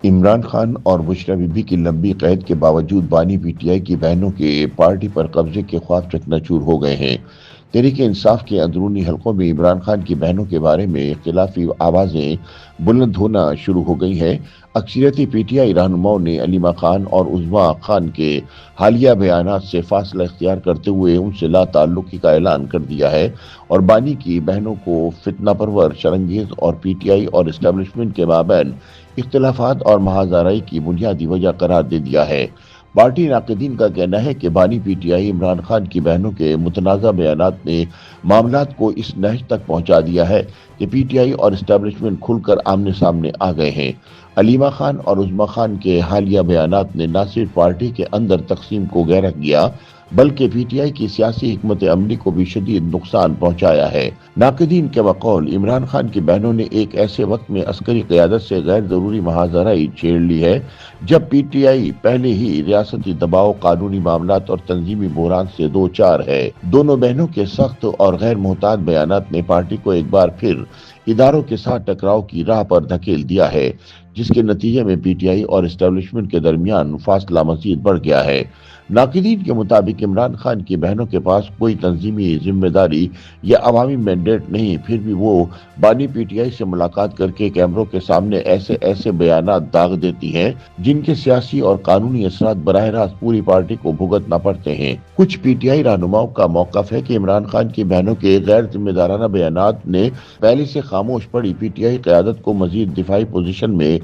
عمران خان اور Bushra be be کی لمبی قید کے باوجود بانی پی ٹی آئی کی بہنوں کے پارٹی پر قبضے کے خواب چکنا چور ہو گئے ہیں۔ تحریک انصاف کے اندرونی حلقوں میں عمران خان کی بہنوں کے بارے میں اختلافی آوازیں بلند ہونا شروع ہو گئی ہیں۔ اکثریتی پی ٹی آئی رہنماؤں نے علیمہ خان اور عظمیٰ خان کے حالیہ بیانات سے فاصلہ اختیار کرتے ہوئے ان سے لا تعلقی کا اعلان کر دیا ہے اور بانی کی بہنوں کو فتنہ پرور، شرانگیز اور پی ٹی آئی اور اسٹیبلشمنٹ کے مابین اختلافات اور محاذ آرائی کی بنیادی وجہ قرار دے دیا ہے۔ پارٹی ناقدین کا کہنا ہے کہ بانی P T I Imran Khan کی بہنوں کے متنازع بیانات نے معاملات کو اس نہج تک پہنچا دیا ہے کہ پی ٹی آئی اور اسٹیبلشمنٹ کھل کر آمنے سامنے آ گئے ہیں۔ علیمہ خان اور عظمیٰ خان کے حالیہ بیانات نے نہ صرف پارٹی کے اندر تقسیم کو گہرا کیا بلکہ پی ٹی آئی کی سیاسی حکمت عملی کو بھی شدید نقصان پہنچایا ہے۔ ناقدین کے بقول عمران خان کی بہنوں نے ایک ایسے وقت میں عسکری قیادت سے غیر ضروری محاذ آرائی چھیڑ لی ہے جب پی ٹی آئی پہلے ہی ریاستی دباؤ، قانونی معاملات اور تنظیمی بحران سے دوچار ہے۔ دونوں بہنوں کے سخت اور غیر محتاط بیانات نے پارٹی کو ایک بار پھر اداروں کے ساتھ ٹکراؤ کی راہ پر دھکیل دیا ہے، جس کے نتیجے میں پی ٹی آئی اور اسٹیبلشمنٹ کے درمیان فاصلہ مزید بڑھ گیا ہے۔ ناقدین کے مطابق عمران خان کی بہنوں کے پاس کوئی تنظیمی ذمہ داری یا عوامی مینڈیٹ نہیں، پھر بھی وہ بانی پی ٹی آئی سے ملاقات کر کے کیمروں کے سامنے ایسے بیانات داغ دیتی ہیں جن کے سیاسی اور قانونی اثرات براہ راست پوری پارٹی کو بھگتنا پڑتے ہیں۔ کچھ پی ٹی آئی رہنماؤں کا موقف ہے کہ عمران خان کی بہنوں کے غیر ذمہ دارانہ بیانات نے پہلے سے خاموش پڑی پی ٹی آئی قیادت کو مزید دفاعی پوزیشن میں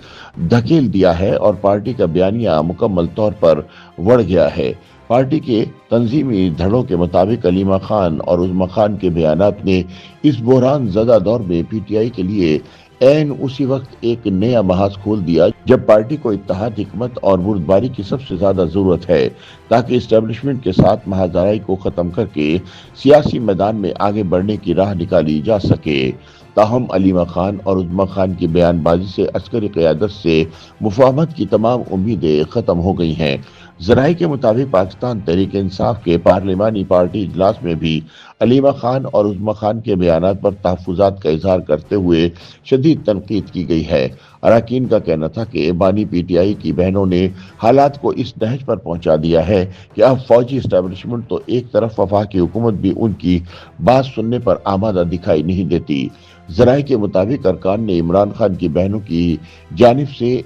دھکیل دیا ہے اور پارٹی کا بیانیہ مکمل طور پر بڑھ گیا ہے۔ پارٹی کے تنظیمی دھڑوں کے مطابق علیمہ خان اور عظمیٰ خان کے بیانات نے اس بحران زدہ دور میں پی ٹی آئی کے لیے عین اسی وقت ایک نیا محاذ کھول دیا جب پارٹی کو اتحاد، حکمت اور بردباری کی سب سے زیادہ ضرورت ہے تاکہ اسٹیبلشمنٹ کے ساتھ محاذ آرائی کو ختم کر کے سیاسی میدان میں آگے بڑھنے کی راہ نکالی جا سکے۔ تاہم علیمہ خان اور عظمیٰ خان کی بیان بازی سے عسکری قیادت سے مفاہمت کی تمام امیدیں ختم ہو گئی ہیں۔ ذرائع کے مطابق پاکستان تحریک انصاف کے پارلیمانی پارٹی اجلاس میں بھی علیمہ خان اور عظمیٰ خان کے بیانات پر تحفظات کا اظہار کرتے ہوئے شدید تنقید کی گئی ہے۔ اراکین کا کہنا تھا کہ بانی پی ٹی آئی کی بہنوں نے حالات کو اس نہج پر پہنچا دیا ہے کہ اب فوجی اسٹیبلشمنٹ تو ایک طرف، وفاقی حکومت بھی ان کی بات سننے پر آمادہ دکھائی نہیں دیتی۔ ذرائع کے مطابق ارکان نے عمران خان کی بہنوں کی جانب سے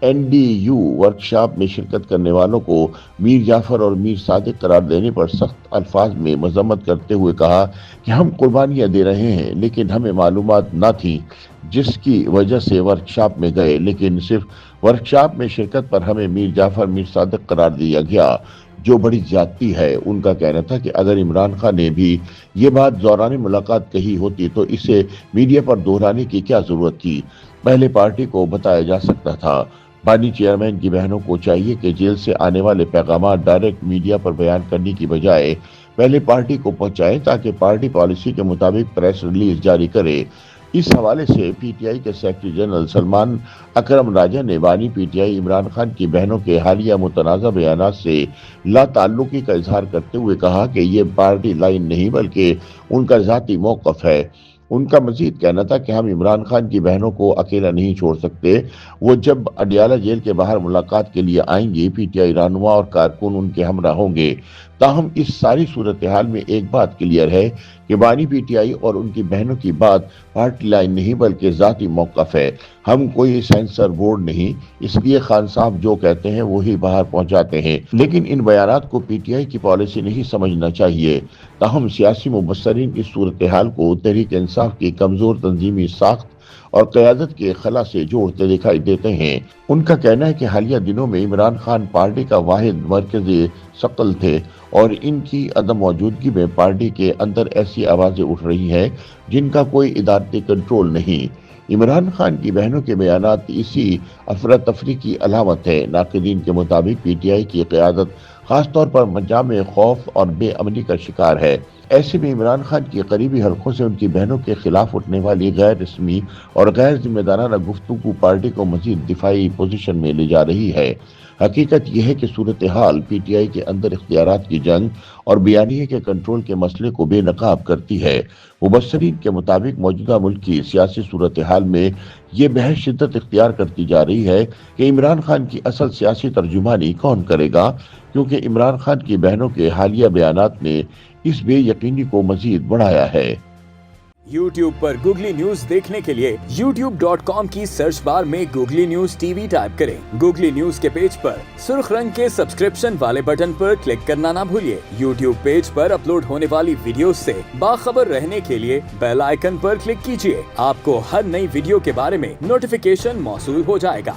این ڈی یو ورکشاپ میں شرکت کرنے والوں کو میر جعفر اور میر صادق قرار دینے پر سخت الفاظ میں مذمت کرتے ہوئے کہا کہ ہم قربانیاں دے رہے ہیں لیکن ہمیں معلومات نہ تھی، جس کی وجہ سے ورکشاپ میں گئے، لیکن صرف ورکشاپ میں شرکت پر ہمیں میر جعفر، میر صادق قرار دیا گیا، جو بڑی زیادتی ہے۔ ان کا کہنا تھا کہ اگر عمران خان نے بھی یہ بات دوران ملاقات کہی ہوتی تو اسے میڈیا پر دہرانے کی کیا ضرورت تھی، پہلے پارٹی کو بتایا جا سکتا تھا۔ بانی چیئرمین کی بہنوں کو چاہیے کہ جیل سے آنے والے پیغامات ڈائریکٹ میڈیا پر بیان کرنے کی بجائے پہلے پارٹی کو پہنچائیں تاکہ پارٹی پالیسی کے مطابق پریس ریلیز جاری کرے۔ اس حوالے سے پی ٹی آئی کے سیکرٹری جنرل سلمان اکرم راجہ نے بانی P T I Imran Khan کی بہنوں کے حالیہ متنازع بیانات سے لا تعلقی کا اظہار کرتے ہوئے کہا کہ یہ پارٹی لائن نہیں بلکہ ان کا ذاتی موقف ہے۔ ان کا مزید کہنا تھا کہ ہم عمران خان کی بہنوں کو اکیلا نہیں چھوڑ سکتے، وہ جب اڈیالہ جیل کے باہر ملاقات کے لیے آئیں گے پی ٹی آئی رہنما اور کارکن ان کے ہمراہ ہوں گے۔ تاہم اس ساری صورتحال میں ایک بات کلیئر ہے کہ بانی پی ٹی آئی اور ان کی بہنوں کی بات پارٹی لائن نہیں بلکہ ذاتی موقف ہے۔ ہم کوئی سینسر بورڈ نہیں، اس لیے خان صاحب جو کہتے ہیں وہی باہر پہنچاتے ہیں، لیکن ان بیانات کو پی ٹی آئی کی پالیسی نہیں سمجھنا چاہیے۔ تاہم سیاسی مبصرین اس صورتحال کو تحریک انصاف کی کمزور تنظیمی ساخت اور قیادت کے خلا سے جوڑتے دکھائی دیتے ہیں۔ ان کا کہنا ہے کہ حالیہ دنوں میں عمران خان پارٹی کا واحد مرکزی ثقل تھے اور ان کی عدم موجودگی میں پارٹی کے اندر ایسی آوازیں اٹھ رہی ہیں جن کا کوئی ادارتی کنٹرول نہیں۔ عمران خان کی بہنوں کے بیانات اسی افراتفری کی علامت ہے۔ ناقدین کے مطابق پی ٹی آئی کی قیادت خاص طور پر مجامع خوف اور بے امنی کا شکار ہے۔ ایسے میں عمران خان کی قریبی حلقوں سے ان کی بہنوں کے خلاف اٹھنے والی غیر رسمی اور غیر ذمہ دارانہ گفتگو پارٹی کو مزید دفاعی پوزیشن میں لے جا رہی ہے۔ حقیقت یہ ہے کہ صورتحال پی ٹی آئی کے اندر اختیارات کی جنگ اور بیانیے کے کنٹرول کے مسئلے کو بے نقاب کرتی ہے۔ مبصرین کے مطابق موجودہ ملک کی سیاسی صورتحال میں یہ بحث شدت اختیار کرتی جا رہی ہے کہ عمران خان کی اصل سیاسی ترجمانی کون کرے گا، کیونکہ عمران خان کی بہنوں کے حالیہ بیانات نے اس بے یقینی کو مزید بڑھایا ہے۔ یوٹیوب پر گوگلی نیوز دیکھنے کے لیے youtube.com کی سرچ بار میں googly news T V type کریں۔ گوگلی نیوز کے پیج پر سرخ رنگ کے سبسکرپشن والے بٹن پر کلک کرنا نہ بھولیے۔ یوٹیوب پیج پر اپلوڈ ہونے والی ویڈیوز سے باخبر رہنے کے لیے بیل آئیکن پر کلک کیجیے۔ آپ کو ہر نئی ویڈیو کے بارے میں نوٹیفیکیشن موصول ہو جائے گا۔